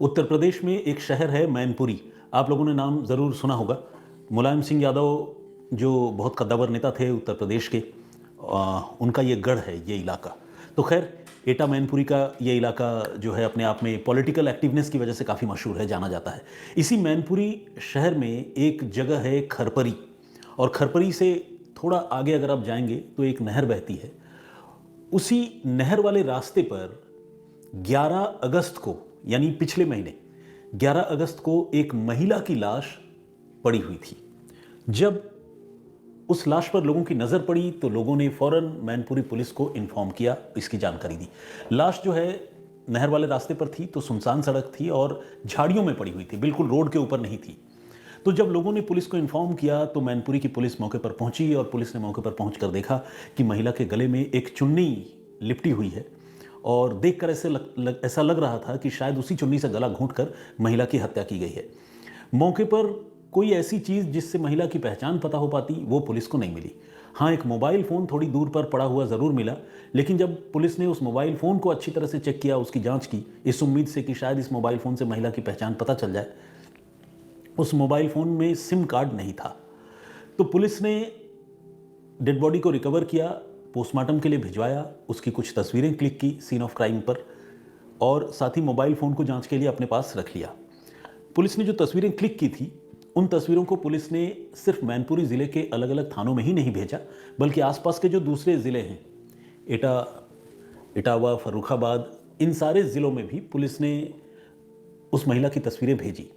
उत्तर प्रदेश में एक शहर है मैनपुरी। आप लोगों ने नाम ज़रूर सुना होगा। मुलायम सिंह यादव जो बहुत कद्दावर नेता थे उत्तर प्रदेश के, उनका ये गढ़ है ये इलाका। तो खैर, एटा मैनपुरी का ये इलाका जो है अपने आप में पॉलिटिकल एक्टिवनेस की वजह से काफ़ी मशहूर है, जाना जाता है। इसी मैनपुरी शहर में एक जगह है खरपरी, और खरपरी से थोड़ा आगे अगर आप जाएंगे तो एक नहर बहती है। उसी नहर वाले रास्ते पर 11 अगस्त को, यानी पिछले महीने 11 अगस्त को एक महिला की लाश पड़ी हुई थी। जब उस लाश पर लोगों की नज़र पड़ी तो लोगों ने फौरन मैनपुरी पुलिस को इन्फॉर्म किया, इसकी जानकारी दी। लाश जो है नहर वाले रास्ते पर थी, तो सुनसान सड़क थी और झाड़ियों में पड़ी हुई थी, बिल्कुल रोड के ऊपर नहीं थी। तो जब लोगों ने पुलिस को इन्फॉर्म किया तो मैनपुरी की पुलिस मौके पर पहुंची, और पुलिस ने मौके पर पहुंचकर देखा कि महिला के गले में एक चुन्नी लिपटी हुई है, और देखकर ऐसा लग रहा था कि शायद उसी चुन्नी से गला घोंटकर महिला की हत्या की गई है। मौके पर कोई ऐसी चीज़ जिससे महिला की पहचान पता हो पाती वो पुलिस को नहीं मिली। हाँ, एक मोबाइल फ़ोन थोड़ी दूर पर पड़ा हुआ ज़रूर मिला, लेकिन जब पुलिस ने उस मोबाइल फ़ोन को अच्छी तरह से चेक किया, उसकी जांच की, इस उम्मीद से कि शायद इस मोबाइल फ़ोन से महिला की पहचान पता चल जाए, उस मोबाइल फ़ोन में सिम कार्ड नहीं था। तो पुलिस ने डेड बॉडी को रिकवर किया, पोस्टमार्टम के लिए भिजवाया, उसकी कुछ तस्वीरें क्लिक की सीन ऑफ क्राइम पर, और साथ ही मोबाइल फ़ोन को जांच के लिए अपने पास रख लिया। पुलिस ने जो तस्वीरें क्लिक की थी, उन तस्वीरों को पुलिस ने सिर्फ मैनपुरी ज़िले के अलग अलग थानों में ही नहीं भेजा, बल्कि आसपास के जो दूसरे ज़िले हैं, एटा, इटावा, फर्रुखाबाद, इन सारे ज़िलों में भी पुलिस ने उस महिला की तस्वीरें भेजी।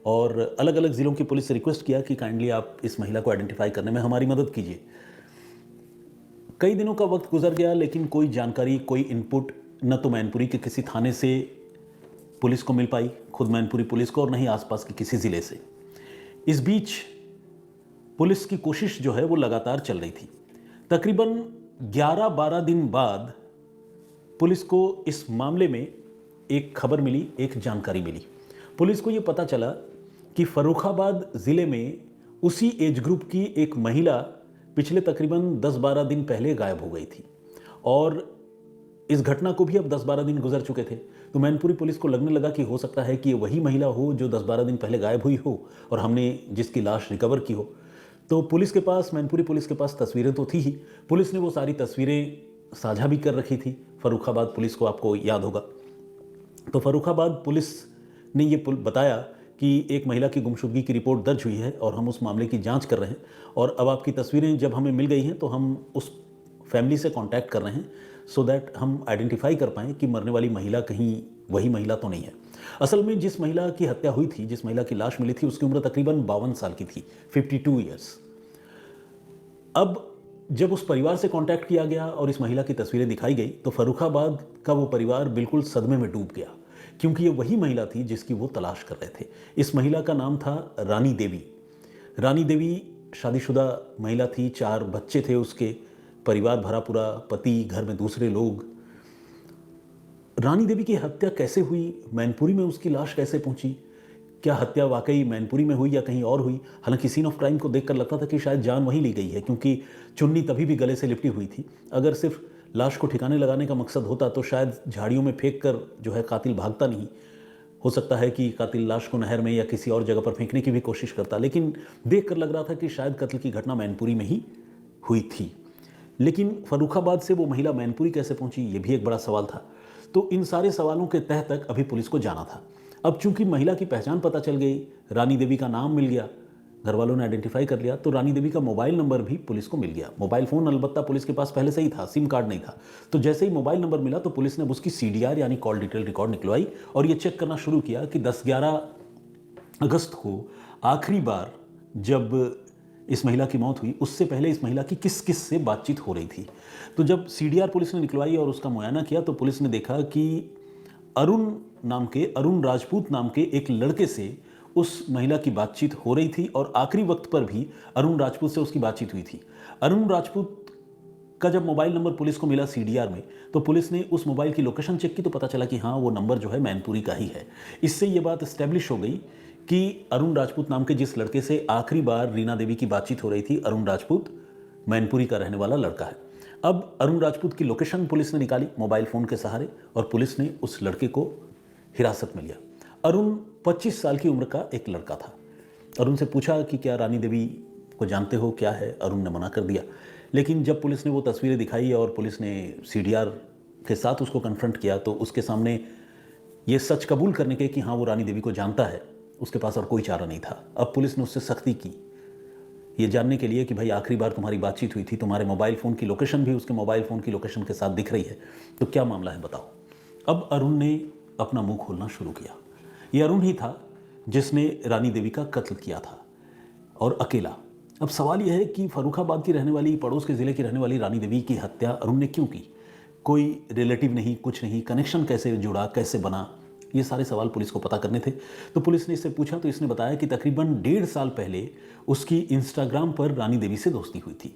और अलग अलग ज़िलों की पुलिस से रिक्वेस्ट किया कि काइंडली आप इस महिला को आइडेंटिफाई करने में हमारी मदद कीजिए। कई दिनों का वक्त गुजर गया, लेकिन कोई जानकारी, कोई इनपुट न तो मैनपुरी के किसी थाने से पुलिस को मिल पाई, खुद मैनपुरी पुलिस को, और नहीं आसपास के किसी ज़िले से। इस बीच पुलिस की कोशिश जो है वो लगातार चल रही थी। तकरीबन 11-12 दिन बाद पुलिस को इस मामले में एक खबर मिली, एक जानकारी मिली। पुलिस को ये पता चला कि फर्रुखाबाद ज़िले में उसी एज ग्रुप की एक महिला पिछले तकरीबन 10-12 दिन पहले गायब हो गई थी, और इस घटना को भी अब 10-12 दिन गुजर चुके थे। तो मैनपुरी पुलिस को लगने लगा कि हो सकता है कि ये वही महिला हो जो 10-12 दिन पहले गायब हुई हो और हमने जिसकी लाश रिकवर की हो। तो पुलिस के पास, मैनपुरी पुलिस के पास तस्वीरें तो थी ही। पुलिस ने वो सारी तस्वीरें साझा भी कर रखी थी फर्रुखाबाद पुलिस को, आपको याद होगा। तो फर्रुखाबाद पुलिस ने ये बताया कि एक महिला की गुमशुदगी की रिपोर्ट दर्ज हुई है और हम उस मामले की जांच कर रहे हैं, और अब आपकी तस्वीरें जब हमें मिल गई हैं तो हम उस फैमिली से कांटेक्ट कर रहे हैं, सो दैट हम आइडेंटिफाई कर पाएँ कि मरने वाली महिला कहीं वही महिला तो नहीं है। असल में जिस महिला की हत्या हुई थी, जिस महिला की लाश मिली थी, उसकी उम्र तकरीबन 52 साल की थी, 52 ईयर्स। अब जब उस परिवार से कांटेक्ट किया गया और इस महिला की तस्वीरें दिखाई गई, तो फर्रुखाबाद का वो परिवार बिल्कुल सदमे में डूब गया, क्योंकि ये वही महिला थी जिसकी वो तलाश कर रहे थे। इस महिला का नाम था रानी देवी। रानी देवी शादीशुदा महिला थी, 4 बच्चे थे उसके, परिवार भरा पूरा, पति, घर में दूसरे लोग। रानी देवी की हत्या कैसे हुई, मैनपुरी में उसकी लाश कैसे पहुंची, क्या हत्या वाकई मैनपुरी में हुई या कहीं और हुई? हालांकि सीन ऑफ क्राइम को देखकर लगता था कि शायद जान वहीं ली गई है, क्योंकि चुन्नी तभी भी गले से लिपटी हुई थी। अगर सिर्फ लाश को ठिकाने लगाने का मकसद होता तो शायद झाड़ियों में फेंक कर जो है कातिल भागता नहीं। हो सकता है कि कातिल लाश को नहर में या किसी और जगह पर फेंकने की भी कोशिश करता, लेकिन देख कर लग रहा था कि शायद कत्ल की घटना मैनपुरी में ही हुई थी। लेकिन फर्रुखाबाद से वो महिला मैनपुरी कैसे पहुंची, ये भी एक बड़ा सवाल था। तो इन सारे सवालों के तह तक अभी पुलिस को जाना था। अब चूंकि महिला की पहचान पता चल गई, रानी देवी का नाम मिल गया, घर वालों ने आइडेंटिफाई कर लिया, तो रानी देवी का मोबाइल नंबर भी पुलिस को मिल गया। मोबाइल फ़ोन अलबत्ता पुलिस के पास पहले से ही था, सिम कार्ड नहीं था। तो जैसे ही मोबाइल नंबर मिला तो पुलिस ने उसकी CDR यानी कॉल डिटेल रिकॉर्ड निकलवाई, और ये चेक करना शुरू किया कि 10-11 अगस्त को आखिरी बार जब इस महिला की मौत हुई, उससे पहले इस महिला की किस किस से बातचीत हो रही थी। तो जब CDR पुलिस ने निकलवाई और उसका मुआयना किया, तो पुलिस ने देखा कि अरुण राजपूत नाम के एक लड़के से उस महिला की बातचीत हो रही थी, और आखिरी वक्त पर भी अरुण राजपूत से उसकी बातचीत हुई थी। अरुण राजपूत का जब मोबाइल नंबर पुलिस को मिला CDR में, तो पुलिस ने उस मोबाइल की लोकेशन चेक की, तो पता चला कि हाँ, वो नंबर जो है मैनपुरी का ही है। इससे ये बात एस्टेब्लिश हो गई कि अरुण राजपूत नाम के जिस लड़के से आखिरी बार रीना देवी की बातचीत हो रही थी, अरुण राजपूत मैनपुरी का रहने वाला लड़का है। अब अरुण राजपूत की लोकेशन पुलिस ने निकाली मोबाइल फ़ोन के सहारे, और पुलिस ने उस लड़के को हिरासत में लिया। अरुण 25 साल की उम्र का एक लड़का था। अरुण से पूछा कि क्या रानी देवी को जानते हो, क्या है? अरुण ने मना कर दिया। लेकिन जब पुलिस ने वो तस्वीरें दिखाई और पुलिस ने सीडीआर के साथ उसको कन्फ्रंट किया तो उसके सामने ये सच कबूल करने के कि हाँ वो रानी देवी को जानता है, उसके पास और कोई चारा नहीं था। अब पुलिस ने उससे सख्ती की ये जानने के लिए कि भाई आखिरी बार तुम्हारी बातचीत हुई थी, तुम्हारे मोबाइल फ़ोन की लोकेशन भी उसके मोबाइल फ़ोन की लोकेशन के साथ दिख रही है, तो क्या मामला है बताओ। अब अरुण ने अपना मुंह खोलना शुरू किया। ये अरुण ही था जिसने रानी देवी का कत्ल किया था, और अकेला। अब सवाल यह है कि फर्रुखाबाद की रहने वाली, पड़ोस के ज़िले की रहने वाली रानी देवी की हत्या अरुण ने क्यों की? कोई रिलेटिव नहीं, कुछ नहीं, कनेक्शन कैसे जुड़ा, कैसे बना, ये सारे सवाल पुलिस को पता करने थे। तो पुलिस ने इससे पूछा तो इसने बताया कि तकरीबन 1.5 साल पहले उसकी इंस्टाग्राम पर रानी देवी से दोस्ती हुई थी।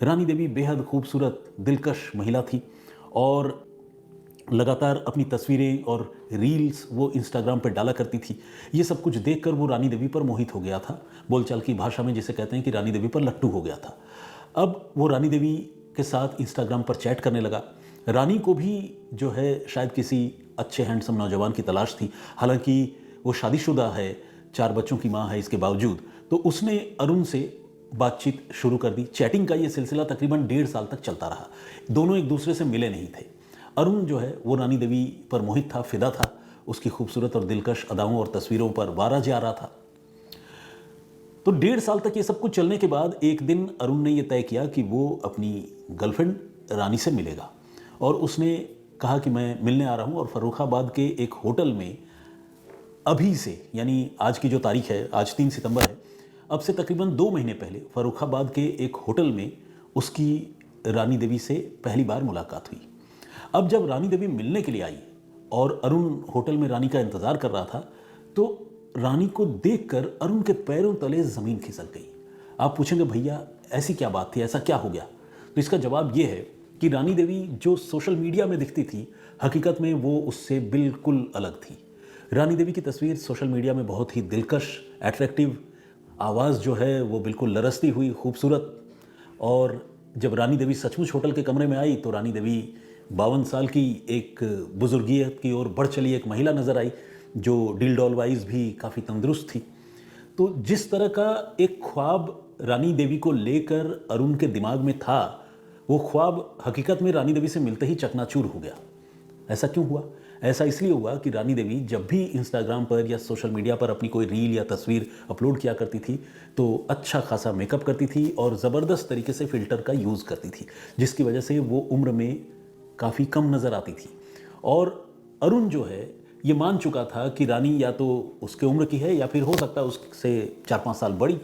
रानी देवी बेहद खूबसूरत, दिलकश महिला थी और लगातार अपनी तस्वीरें और रील्स वो इंस्टाग्राम पर डाला करती थी। ये सब कुछ देखकर वो रानी देवी पर मोहित हो गया था। बोलचाल की भाषा में जिसे कहते हैं कि रानी देवी पर लट्टू हो गया था। अब वो रानी देवी के साथ इंस्टाग्राम पर चैट करने लगा। रानी को भी जो है शायद किसी अच्छे हैंडसम नौजवान की तलाश थी। हालांकि वो शादीशुदा है, 4 बच्चों की माँ है इसके बावजूद। तो उसने अरुण से बातचीत शुरू कर दी। चैटिंग का ये सिलसिला तकरीबन 1.5 साल तक चलता रहा। दोनों एक दूसरे से मिले नहीं थे। अरुण जो है वो रानी देवी पर मोहित था, फिदा था। उसकी खूबसूरत और दिलकश अदाओं और तस्वीरों पर वारा जा रहा था। तो 1.5 साल तक ये सब कुछ चलने के बाद एक दिन अरुण ने ये तय किया कि वो अपनी गर्लफ्रेंड रानी से मिलेगा, और उसने कहा कि मैं मिलने आ रहा हूँ और फर्रुखाबाद के एक होटल में अभी से, यानी आज की जो तारीख है, आज 3 सितंबर है, अब से तकरीबन 2 महीने पहले फर्रुखाबाद के एक होटल में उसकी रानी देवी से पहली बार मुलाकात हुई। अब जब रानी देवी मिलने के लिए आई और अरुण होटल में रानी का इंतज़ार कर रहा था, तो रानी को देखकर अरुण के पैरों तले ज़मीन खिसक गई। आप पूछेंगे भैया ऐसी क्या बात थी, ऐसा क्या हो गया? तो इसका जवाब ये है कि रानी देवी जो सोशल मीडिया में दिखती थी, हकीकत में वो उससे बिल्कुल अलग थी। रानी देवी की तस्वीर सोशल मीडिया में बहुत ही दिलकश, एट्रैक्टिव, आवाज़ जो है वो बिल्कुल लरसती हुई, खूबसूरत। और जब रानी देवी सचमुच होटल के कमरे में आई तो रानी देवी 52 साल की एक बुजुर्गियत की ओर बढ़ चली एक महिला नज़र आई, जो डील डॉल वाइज भी काफ़ी तंदुरुस्त थी। तो जिस तरह का एक ख्वाब रानी देवी को लेकर अरुण के दिमाग में था, वो ख्वाब हकीकत में रानी देवी से मिलते ही चकनाचूर हो गया। ऐसा क्यों हुआ? ऐसा इसलिए हुआ कि रानी देवी जब भी इंस्टाग्राम पर या सोशल मीडिया पर अपनी कोई रील या तस्वीर अपलोड किया करती थी तो अच्छा खासा मेकअप करती थी और ज़बरदस्त तरीके से फ़िल्टर का यूज़ करती थी, जिसकी वजह से वो उम्र में काफ़ी कम नज़र आती थी। और अरुण जो है ये मान चुका था कि रानी या तो उसके उम्र की है या फिर हो सकता है उससे 4-5 साल बड़ी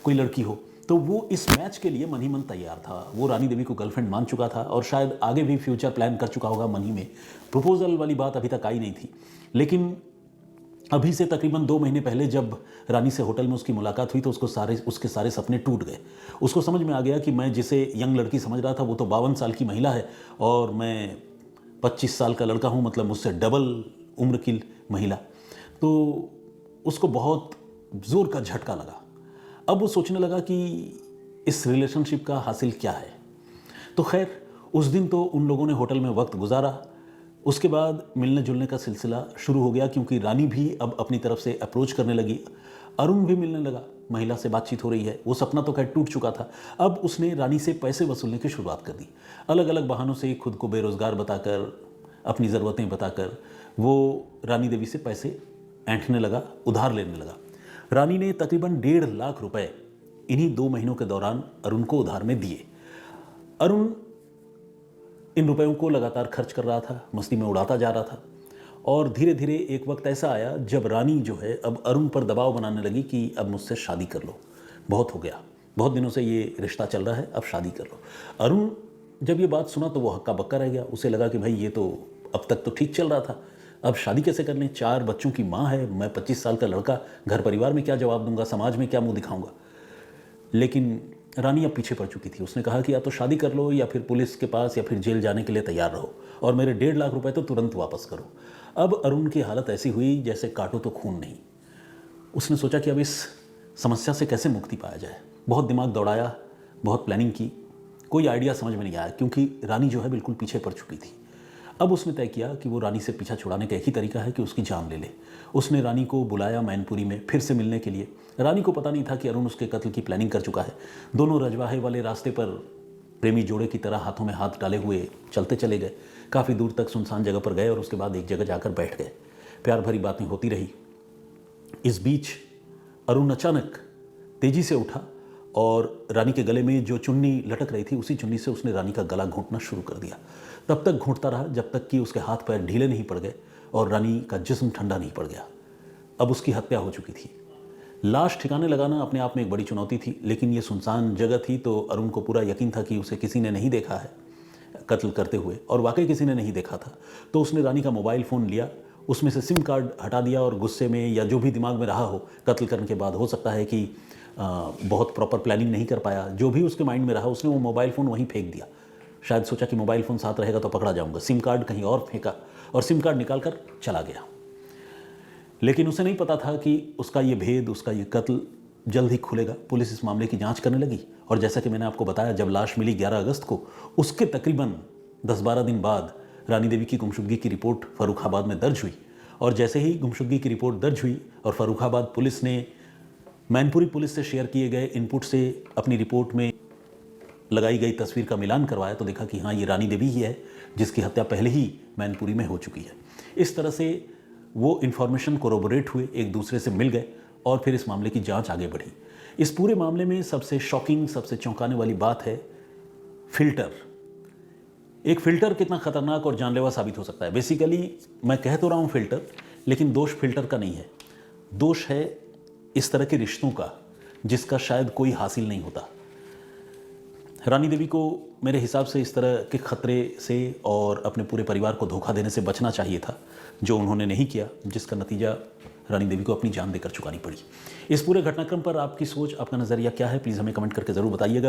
कोई लड़की हो। तो वो इस मैच के लिए मन ही मन तैयार था। वो रानी देवी को गर्लफ्रेंड मान चुका था और शायद आगे भी फ्यूचर प्लान कर चुका होगा मन ही में। प्रपोजल वाली बात अभी तक आई नहीं थी, लेकिन अभी से तकरीबन 2 महीने पहले जब रानी से होटल में उसकी मुलाकात हुई तो उसके सारे सपने टूट गए। उसको समझ में आ गया कि मैं जिसे यंग लड़की समझ रहा था वो तो 52 साल की महिला है और मैं 25 साल का लड़का हूँ, मतलब मुझसे डबल उम्र की महिला। तो उसको बहुत ज़ोर का झटका लगा। अब वो सोचने लगा कि इस रिलेशनशिप का हासिल क्या है। तो खैर उस दिन तो उन लोगों ने होटल में वक्त गुजारा। उसके बाद मिलने जुलने का सिलसिला शुरू हो गया, क्योंकि रानी भी अब अपनी तरफ से अप्रोच करने लगी। अरुण भी मिलने लगा, महिला से बातचीत हो रही है। वो सपना तो खैर टूट चुका था। अब उसने रानी से पैसे वसूलने की शुरुआत कर दी। अलग अलग बहानों से खुद को बेरोज़गार बताकर, अपनी ज़रूरतें बताकर वो रानी देवी से पैसे ऐंठने लगा, उधार लेने लगा। रानी ने तकरीबन 1.5 लाख रुपए इन्हीं 2 महीनों के दौरान अरुण को उधार में दिए। अरुण इन रुपयों को लगातार खर्च कर रहा था, मस्ती में उड़ाता जा रहा था। और धीरे धीरे एक वक्त ऐसा आया जब रानी जो है अब अरुण पर दबाव बनाने लगी कि अब मुझसे शादी कर लो, बहुत हो गया, बहुत दिनों से ये रिश्ता चल रहा है, अब शादी कर लो। अरुण जब ये बात सुना तो वो हक्का बक्का रह गया। उसे लगा कि भाई ये तो अब तक तो ठीक चल रहा था, अब शादी कैसे कर लें? 4 बच्चों की माँ है, मैं 25 साल का लड़का, घर परिवार में क्या जवाब दूंगा, समाज में क्या मुंह दिखाऊंगा? लेकिन रानी अब पीछे पड़ चुकी थी। उसने कहा कि या तो शादी कर लो या फिर पुलिस के पास या फिर जेल जाने के लिए तैयार रहो, और मेरे 1.5 लाख रुपए तो तुरंत वापस करो। अब अरुण की हालत ऐसी हुई जैसे काटो तो खून नहीं। उसने सोचा कि अब इस समस्या से कैसे मुक्ति पाया जाए। बहुत दिमाग दौड़ाया, बहुत प्लानिंग की, कोई आइडिया समझ में नहीं आया, क्योंकि रानी जो है बिल्कुल पीछे पड़ चुकी थी। अब उसने तय किया कि वो रानी से पीछा छुड़ाने का एक ही तरीका है कि उसकी जान ले ले। उसने रानी को बुलाया मैनपुरी में फिर से मिलने के लिए। रानी को पता नहीं था कि अरुण उसके कत्ल की प्लानिंग कर चुका है। दोनों रजवाहे वाले रास्ते पर प्रेमी जोड़े की तरह हाथों में हाथ डाले हुए चलते चले गए। काफ़ी दूर तक सुनसान जगह पर गए और उसके बाद एक जगह जाकर बैठ गए। प्यार भरी बातें होती रही। इस बीच अरुण अचानक तेजी से उठा और रानी के गले में जो चुन्नी लटक रही थी उसी चुन्नी से उसने रानी का गला घोंटना शुरू कर दिया। तब तक घोंटता रहा जब तक कि उसके हाथ पैर ढीले नहीं पड़ गए और रानी का जिस्म ठंडा नहीं पड़ गया। अब उसकी हत्या हो चुकी थी। लाश ठिकाने लगाना अपने आप में एक बड़ी चुनौती थी, लेकिन ये सुनसान जगह थी तो अरुण को पूरा यकीन था कि उसे किसी ने नहीं देखा है कत्ल करते हुए, और वाकई किसी ने नहीं देखा था। तो उसने रानी का मोबाइल फ़ोन लिया, उसमें से सिम कार्ड हटा दिया और गुस्से में या जो भी दिमाग में रहा हो कत्ल करने के बाद, हो सकता है कि बहुत प्रॉपर प्लानिंग नहीं कर पाया, जो भी उसके माइंड में रहा उसने वो मोबाइल फ़ोन वहीं फेंक दिया। शायद सोचा कि मोबाइल फ़ोन साथ रहेगा तो पकड़ा जाऊंगा। सिम कार्ड कहीं और फेंका और सिम कार्ड निकाल कर चला गया। लेकिन उसे नहीं पता था कि उसका ये भेद, उसका ये कत्ल जल्द ही खुलेगा। पुलिस इस मामले की जांच करने लगी और जैसा कि मैंने आपको बताया, जब लाश मिली 11 अगस्त को, उसके तकरीबन 10-12 दिन बाद रानी देवी की गुमशुदगी की रिपोर्ट फर्रुखाबाद में दर्ज हुई। और जैसे ही गुमशुदगी की रिपोर्ट दर्ज हुई और फर्रुखाबाद पुलिस ने मैनपुरी पुलिस से शेयर किए गए इनपुट से अपनी रिपोर्ट में लगाई गई तस्वीर का मिलान करवाया तो देखा कि हाँ, ये रानी देवी ही है जिसकी हत्या पहले ही मैनपुरी में हो चुकी है। इस तरह से वो इन्फॉर्मेशन कोरोबोरेट हुए, एक दूसरे से मिल गए और फिर इस मामले की जांच आगे बढ़ी। इस पूरे मामले में सबसे शॉकिंग, सबसे चौंकाने वाली बात है फिल्टर। एक फिल्टर कितना खतरनाक और जानलेवा साबित हो सकता है। बेसिकली मैं कह तो रहा हूँ फिल्टर, लेकिन दोष फिल्टर का नहीं है, दोष है इस तरह के रिश्तों का जिसका शायद कोई हासिल नहीं होता। रानी देवी को मेरे हिसाब से इस तरह के खतरे से और अपने पूरे परिवार को धोखा देने से बचना चाहिए था, जो उन्होंने नहीं किया, जिसका नतीजा रानी देवी को अपनी जान देकर चुकानी पड़ी। इस पूरे घटनाक्रम पर आपकी सोच, आपका नज़रिया क्या है, प्लीज़ हमें कमेंट करके ज़रूर बताइएगा।